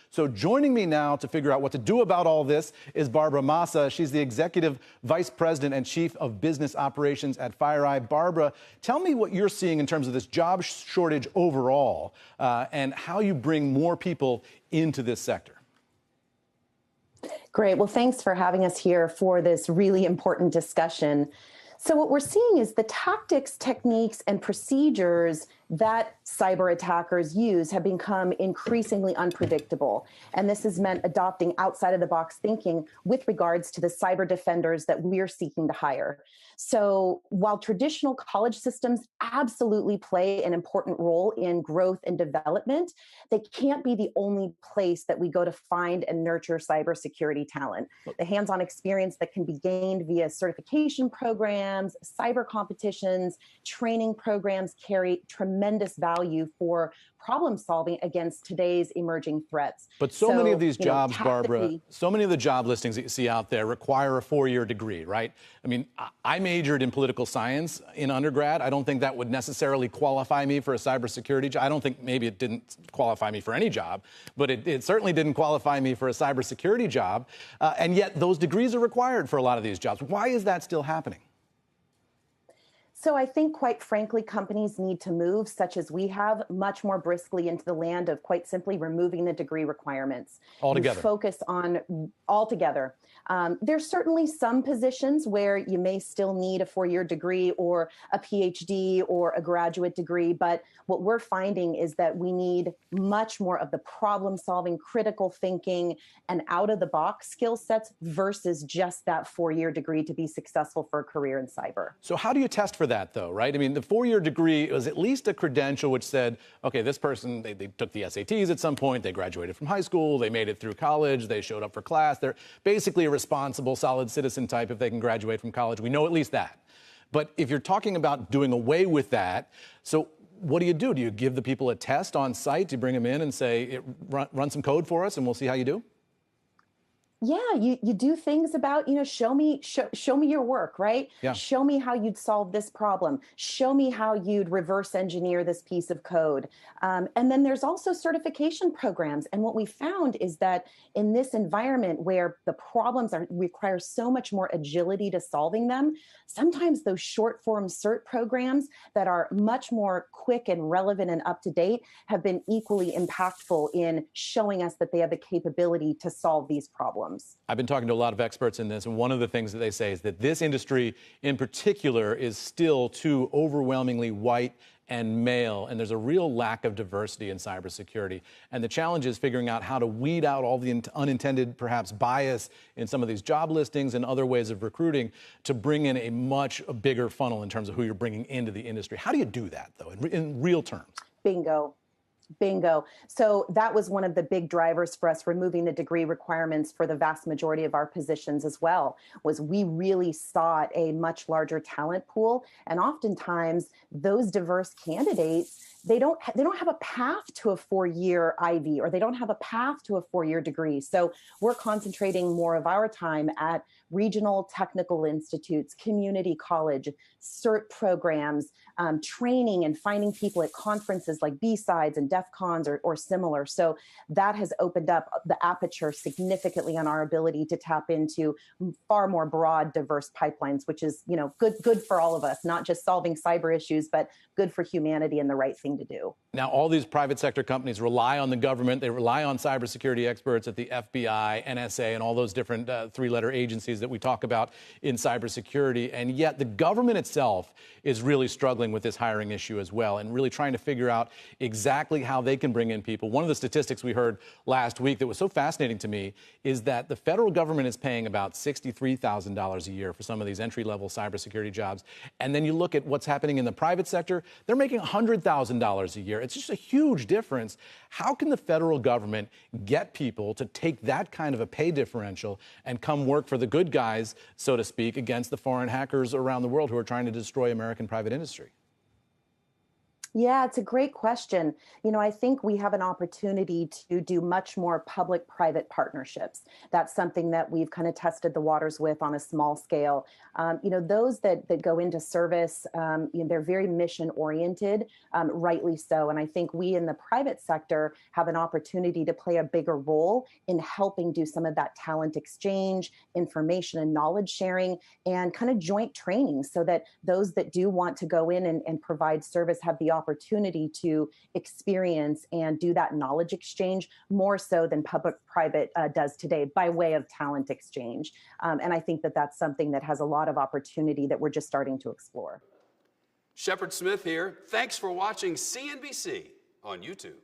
So joining me now to figure out what to do about all this is Barbara Massa. She's the Executive Vice President and Chief of Business Operations at FireEye. Barbara, tell me what you're seeing in terms of this job shortage overall and how you bring more people into this sector. Great. Well, thanks for having us here for this really important discussion. So what we're seeing is the tactics, techniques, and procedures that cyber attackers use have become increasingly unpredictable. And this has meant adopting outside of the box thinking with regards to the cyber defenders that we're seeking to hire. So while traditional college systems absolutely play an important role in growth and development, they can't be the only place that we go to find and nurture cybersecurity talent. The hands-on experience that can be gained via certification programs, cyber competitions, training programs carry tremendous value for problem solving against today's emerging threats. But so many of these jobs, Barbara, so many of the job listings that you see out there require a 4-year degree, right? I mean, I majored in political science in undergrad. I don't think that would necessarily qualify me for a cybersecurity job. I don't think maybe it didn't qualify me for any job, but it certainly didn't qualify me for a cybersecurity job. And yet those degrees are required for a lot of these jobs. Why is that still happening? So I think, quite frankly, companies need to move, such as we have, much more briskly into the land of, quite simply, removing the degree requirements. Altogether. You focus on altogether. There's certainly some positions where you may still need a 4-year degree or a PhD or a graduate degree, but what we're finding is that we need much more of the problem-solving, critical thinking, and out-of-the-box skill sets versus just that 4-year degree to be successful for a career in cyber. So how do you test for that, though, right? I mean, the 4-year degree was at least a credential which said, okay, this person, they took the SATs at some point, they graduated from high school, they made it through college, they showed up for class, they're basically a responsible, solid citizen type if they can graduate from college. We know at least that. But if you're talking about doing away with that, so what do? Do you give the people a test on site? Do you bring them in and say, run some code for us and we'll see how you do? Yeah, you do things about, show me your work, right? Yeah. Show me how you'd solve this problem. Show me how you'd reverse engineer this piece of code. And then there's also certification programs. And what we found is that in this environment where the problems require so much more agility to solving them, sometimes those short form cert programs that are much more quick and relevant and up to date have been equally impactful in showing us that they have the capability to solve these problems. I've been talking to a lot of experts in this, and one of the things that they say is that this industry in particular is still too overwhelmingly white and male, and there's a real lack of diversity in cybersecurity. And the challenge is figuring out how to weed out all the unintended, perhaps, bias in some of these job listings and other ways of recruiting to bring in a much bigger funnel in terms of who you're bringing into the industry. How do you do that, though, in real terms? Bingo. Bingo. So that was one of the big drivers for us removing the degree requirements for the vast majority of our positions as well, was we really sought a much larger talent pool. And oftentimes those diverse candidates, they don't have a path to a 4-year Ivy, or they don't have a path to a 4-year degree. So we're concentrating more of our time at regional technical institutes, community college, cert programs, training and finding people at conferences like B-Sides and DEF CONs or similar. So that has opened up the aperture significantly on our ability to tap into far more broad, diverse pipelines, which is, good for all of us, not just solving cyber issues, but good for humanity and the right thing to do. Now, all these private sector companies rely on the government. They rely on cybersecurity experts at the FBI, NSA, and all those different 3-letter agencies that we talk about in cybersecurity. And yet the government itself is really struggling with this hiring issue as well, and really trying to figure out exactly how they can bring in people. One of the statistics we heard last week that was so fascinating to me is that the federal government is paying about $63,000 a year for some of these entry-level cybersecurity jobs. And then you look at what's happening in the private sector, they're making $100,000 a year. It's just a huge difference. How can the federal government get people to take that kind of a pay differential and come work for the good guys, so to speak, against the foreign hackers around the world who are trying to destroy American private industry? Yeah, it's a great question. I think we have an opportunity to do much more public-private partnerships. That's something that we've kind of tested the waters with on a small scale. Those that go into service, they're very mission-oriented, rightly so. And I think we in the private sector have an opportunity to play a bigger role in helping do some of that talent exchange, information and knowledge sharing, and kind of joint training so that those that do want to go in and provide service have the opportunity to experience and do that knowledge exchange more so than public-private does today by way of talent exchange. And I think that that's something that has a lot of opportunity that we're just starting to explore. Shepard Smith here. Thanks for watching CNBC on YouTube.